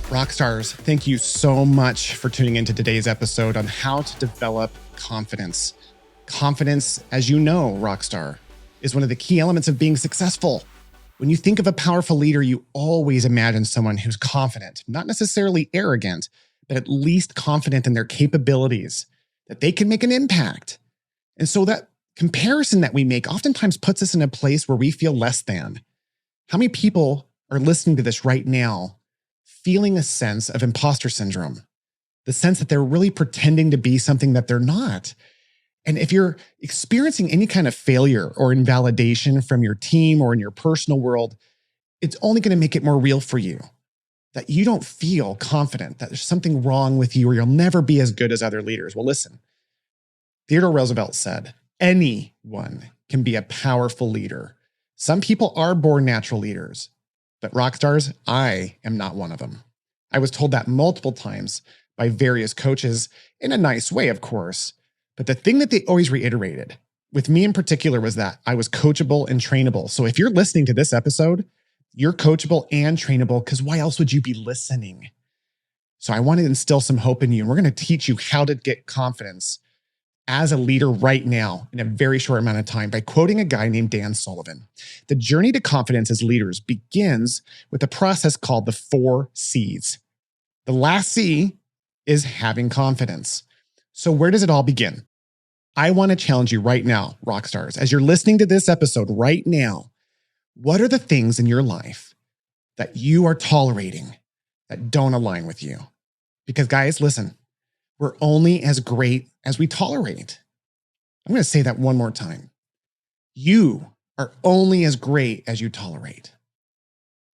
Rockstars, thank you so much for tuning into today's episode on how to develop confidence. Confidence, as you know, Rockstar, is one of the key elements of being successful. When you think of a powerful leader, you always imagine someone who's confident, not necessarily arrogant, but at least confident in their capabilities, that they can make an impact. And so that comparison that we make oftentimes puts us in a place where we feel less than. How many people are listening to this right now feeling a sense of imposter syndrome, the sense that they're really pretending to be something that they're not? And if you're experiencing any kind of failure or invalidation from your team or in your personal world, it's only going to make it more real for you, that you don't feel confident, that there's something wrong with you or you'll never be as good as other leaders. Well, listen, Theodore Roosevelt said, anyone can be a powerful leader. Some people are born natural leaders. But rockstars, I am not one of them. I was told that multiple times by various coaches, in a nice way, of course. But the thing that they always reiterated, with me in particular, was that I was coachable and trainable. So if you're listening to this episode, you're coachable and trainable, because why else would you be listening? So I want to instill some hope in you. And we're going to teach you how to get confidence as a leader right now in a very short amount of time by quoting a guy named Dan Sullivan. The journey to confidence as leaders begins with a process called the 4 C's. The last C is having confidence. So where does it all begin? I want to challenge you right now, rockstars, as you're listening to this episode right now, what are the things in your life that you are tolerating that don't align with you? Because guys, listen, we're only as great as we tolerate. I'm going to say that one more time. You are only as great as you tolerate.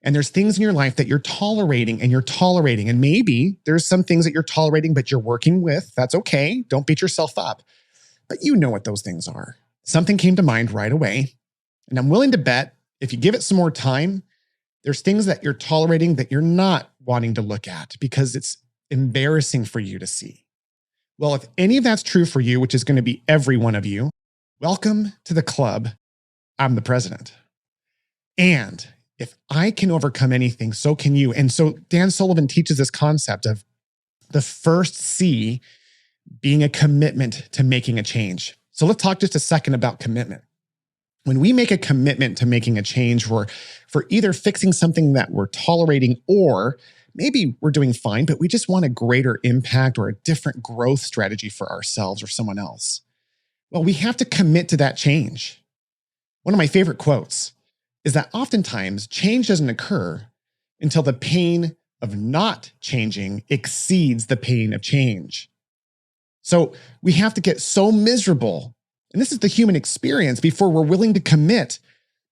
And there's things in your life that you're tolerating. And maybe there's some things that you're tolerating, but you're working with. That's okay. Don't beat yourself up. But you know what those things are. Something came to mind right away. And I'm willing to bet if you give it some more time, there's things that you're tolerating that you're not wanting to look at because it's embarrassing for you to see. Well, if any of that's true for you, which is going to be every one of you, welcome to the club. I'm the president. And if I can overcome anything, so can you. And so Dan Sullivan teaches this concept of the first C being a commitment to making a change. So let's talk just a second about commitment. When we make a commitment to making a change for either fixing something that we're tolerating or maybe we're doing fine, but we just want a greater impact or a different growth strategy for ourselves or someone else. Well, we have to commit to that change. One of my favorite quotes is that oftentimes change doesn't occur until the pain of not changing exceeds the pain of change. So we have to get so miserable, and this is the human experience, before we're willing to commit.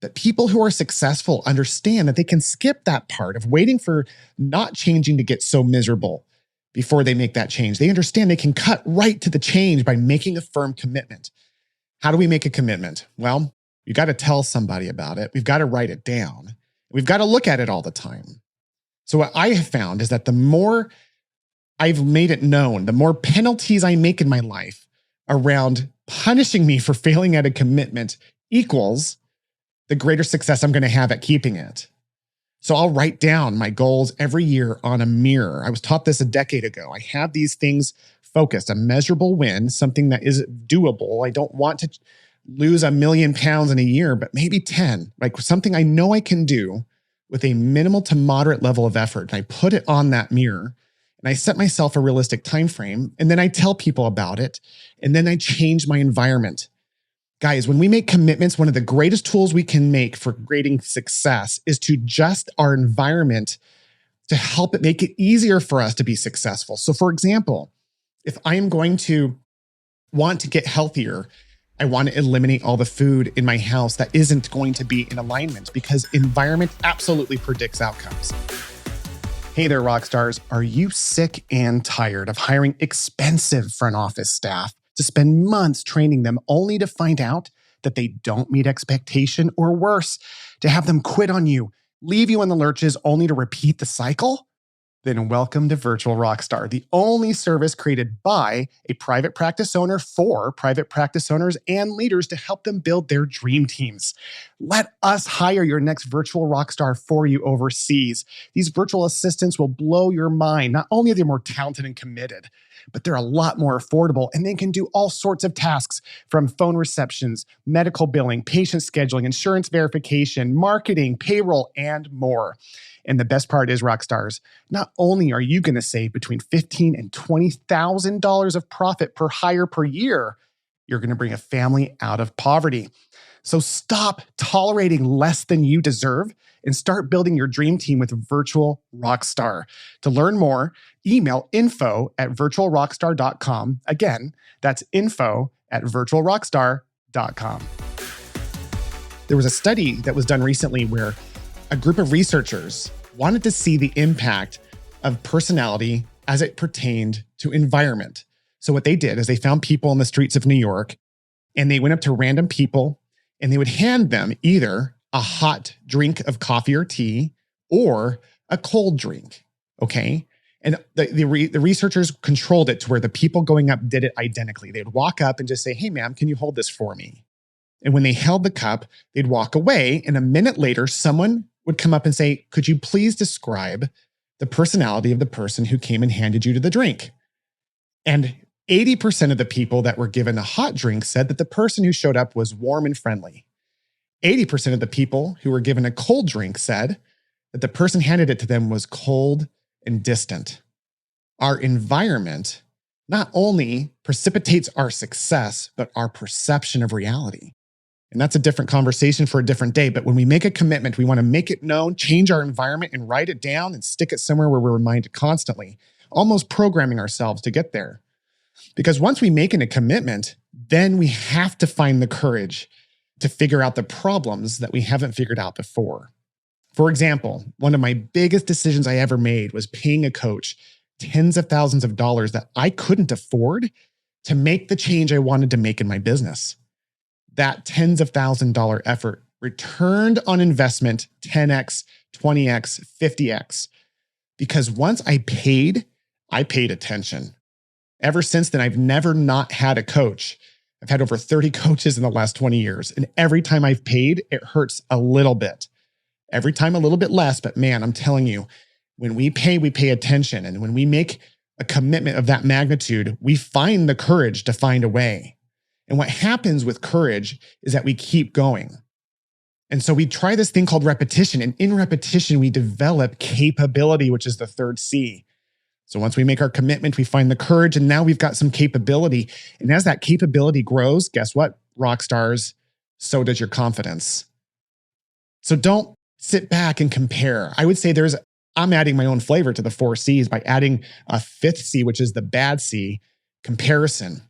That people who are successful understand that they can skip that part of waiting for not changing to get so miserable before they make that change. They understand they can cut right to the change by making a firm commitment. How do we make a commitment? Well, you got to tell somebody about it. We've got to write it down. We've got to look at it all the time. So what I have found is that the more I've made it known, the more penalties I make in my life around punishing me for failing at a commitment equals the greater success I'm going to have at keeping it. So I'll write down my goals every year on a mirror. I was taught this a decade ago. I have these things focused, a measurable win, something that is doable. I don't want to lose 1 million pounds in a year, but maybe 10, like something I know I can do with a minimal to moderate level of effort. And I put it on that mirror and I set myself a realistic time frame. And then I tell people about it. And then I change my environment. Guys, when we make commitments, one of the greatest tools we can make for creating success is to adjust our environment to help it make it easier for us to be successful. So for example, if I am going to want to get healthier, I want to eliminate all the food in my house that isn't going to be in alignment because environment absolutely predicts outcomes. Hey there, rock stars. Are you sick and tired of hiring expensive front office staff to spend months training them only to find out that they don't meet expectation, or worse, to have them quit on you, leave you in the lurches only to repeat the cycle? Then welcome to Virtual Rockstar, the only service created by a private practice owner for private practice owners and leaders to help them build their dream teams. Let us hire your next virtual rockstar for you overseas. These virtual assistants will blow your mind. Not only are they more talented and committed, but they're a lot more affordable, and they can do all sorts of tasks from phone receptions, medical billing, patient scheduling, insurance verification, marketing, payroll, and more. And the best part is, Rockstars, not only are you going to save between $15,000 and $20,000 of profit per hire per year, you're going to bring a family out of poverty. So stop tolerating less than you deserve and start building your dream team with Virtual Rockstar. To learn more, email info@virtualrockstar.com. Again, that's info@virtualrockstar.com. There was a study that was done recently where a group of researchers wanted to see the impact of personality as it pertained to environment. So what they did is they found people in the streets of New York, and they went up to random people and they would hand them either a hot drink of coffee or tea or a cold drink, okay? And the researchers controlled it to where the people going up did it identically. They'd walk up and just say, "Hey, ma'am, can you hold this for me?" And when they held the cup, they'd walk away. And a minute later, someone would come up and say, "Could you please describe the personality of the person who came and handed you the drink?" And 80% of the people that were given a hot drink said that the person who showed up was warm and friendly. 80% of the people who were given a cold drink said that the person handed it to them was cold and distant. Our environment not only precipitates our success, but our perception of reality. And that's a different conversation for a different day. But when we make a commitment, we want to make it known, change our environment, and write it down and stick it somewhere where we're reminded constantly, almost programming ourselves to get there. Because once we make a commitment, then we have to find the courage to figure out the problems that we haven't figured out before. For example, one of my biggest decisions I ever made was paying a coach tens of thousands of dollars that I couldn't afford to make the change I wanted to make in my business. That tens of $1,000 effort returned on investment 10x, 20x, 50x. Because once I paid attention. Ever since then, I've never not had a coach. I've had over 30 coaches in the last 20 years. And every time I've paid, it hurts a little bit. Every time a little bit less, but man, I'm telling you, when we pay attention. And when we make a commitment of that magnitude, we find the courage to find a way. And what happens with courage is that we keep going. And so we try this thing called repetition. And in repetition, we develop capability, which is the third C. So once we make our commitment, we find the courage, and now we've got some capability. And as that capability grows, guess what, rock stars? So does your confidence. So don't sit back and compare. I would say I'm adding my own flavor to the 4 C's by adding a 5th C, which is the bad C, comparison.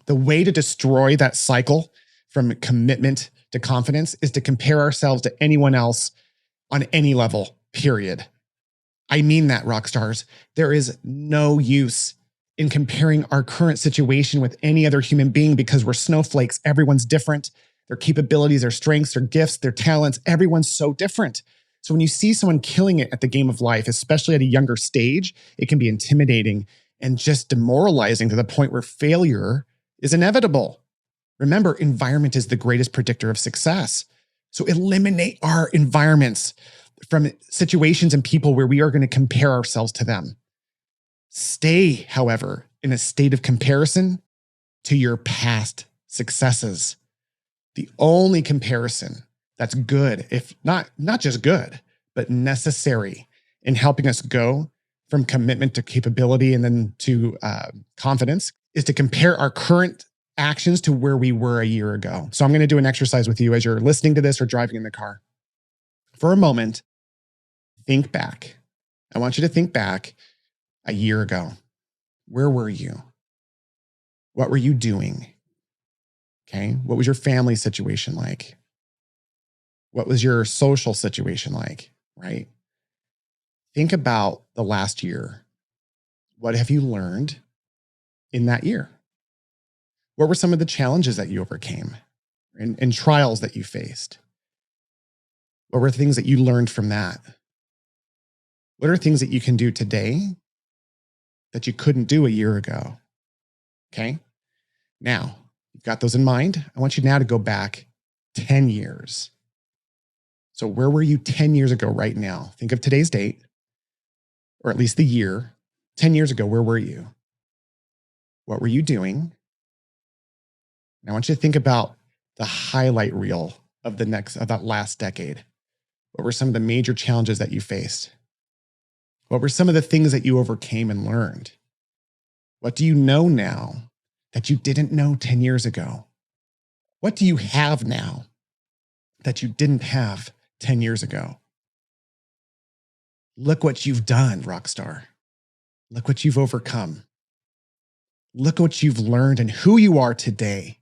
The way to destroy that cycle from commitment to confidence is to compare ourselves to anyone else on any level, period. I mean that, rock stars. There is no use in comparing our current situation with any other human being because we're snowflakes. Everyone's different. Their capabilities, their strengths, their gifts, their talents, everyone's so different. So when you see someone killing it at the game of life, especially at a younger stage, it can be intimidating and just demoralizing to the point where failure is inevitable. Remember, environment is the greatest predictor of success. So eliminate our environments from situations and people where we are going to compare ourselves to them. Stay, however, in a state of comparison to your past successes. The only comparison that's good, if not just good, but necessary in helping us go from commitment to capability and then to confidence, is to compare our current actions to where we were a year ago. So I'm going to do an exercise with you as you're listening to this or driving in the car. For a moment, think back. I want you to think back a year ago. Where were you? What were you doing? Okay. What was your family situation like? What was your social situation like? Right? Think about the last year. What have you learned in that year? What were some of the challenges that you overcame and trials that you faced? What were things that you learned from that? What are things that you can do today that you couldn't do a year ago? Okay. Now, you've got those in mind. I want you now to go back 10 years. So where were you 10 years ago right now? Think of today's date, or at least the year. 10 years ago, where were you? What were you doing? And I want you to think about the highlight reel of that last decade. What were some of the major challenges that you faced? What were some of the things that you overcame and learned? What do you know now that you didn't know 10 years ago? What do you have now that you didn't have 10 years ago? Look what you've done, Rockstar. Look what you've overcome. Look what you've learned and who you are today.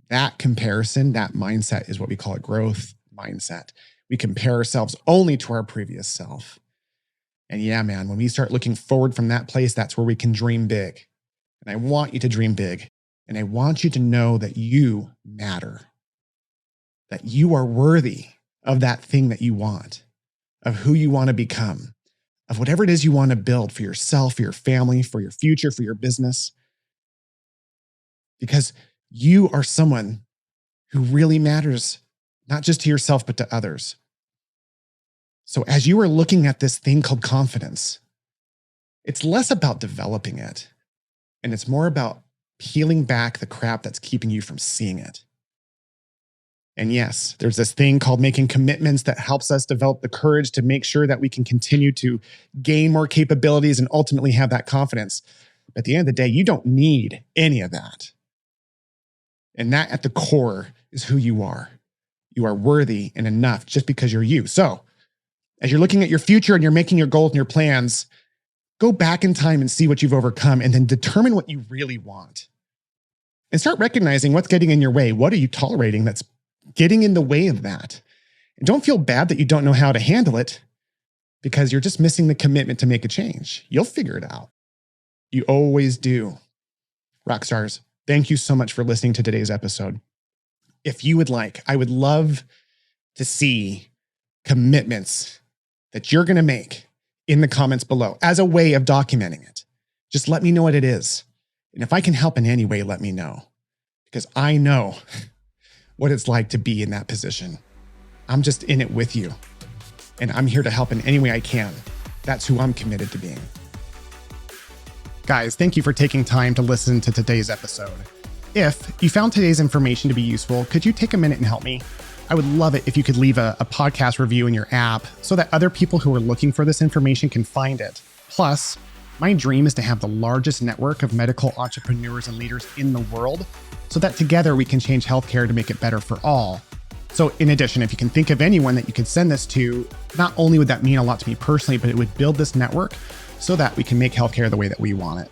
That comparison, that mindset is what we call a growth mindset. We compare ourselves only to our previous self. And yeah, man, when we start looking forward from that place, that's where we can dream big. And I want you to dream big. And I want you to know that you matter, that you are worthy of that thing that you want, of who you want to become, of whatever it is you want to build for yourself, for your family, for your future, for your business. Because you are someone who really matters, not just to yourself, but to others. So as you are looking at this thing called confidence, it's less about developing it, and it's more about peeling back the crap that's keeping you from seeing it. And yes, there's this thing called making commitments that helps us develop the courage to make sure that we can continue to gain more capabilities and ultimately have that confidence. But at the end of the day, you don't need any of that. And that at the core is who you are. You are worthy and enough just because you're you. So as you're looking at your future and you're making your goals and your plans, go back in time and see what you've overcome and then determine what you really want. And start recognizing what's getting in your way. What are you tolerating that's getting in the way of that? And don't feel bad that you don't know how to handle it because you're just missing the commitment to make a change. You'll figure it out. You always do. Rockstars, thank you so much for listening to today's episode. If you would like, I would love to see commitments that you're going to make in the comments below as a way of documenting it. Just let me know what it is. And if I can help in any way, let me know. Because I know what it's like to be in that position. I'm just in it with you. And I'm here to help in any way I can. That's who I'm committed to being. Guys, thank you for taking time to listen to today's episode. If you found today's information to be useful, could you take a minute and help me? I would love it if you could leave a podcast review in your app so that other people who are looking for this information can find it. Plus, my dream is to have the largest network of medical entrepreneurs and leaders in the world so that together we can change healthcare to make it better for all. So in addition, if you can think of anyone that you could send this to, not only would that mean a lot to me personally, but it would build this network so that we can make healthcare the way that we want it.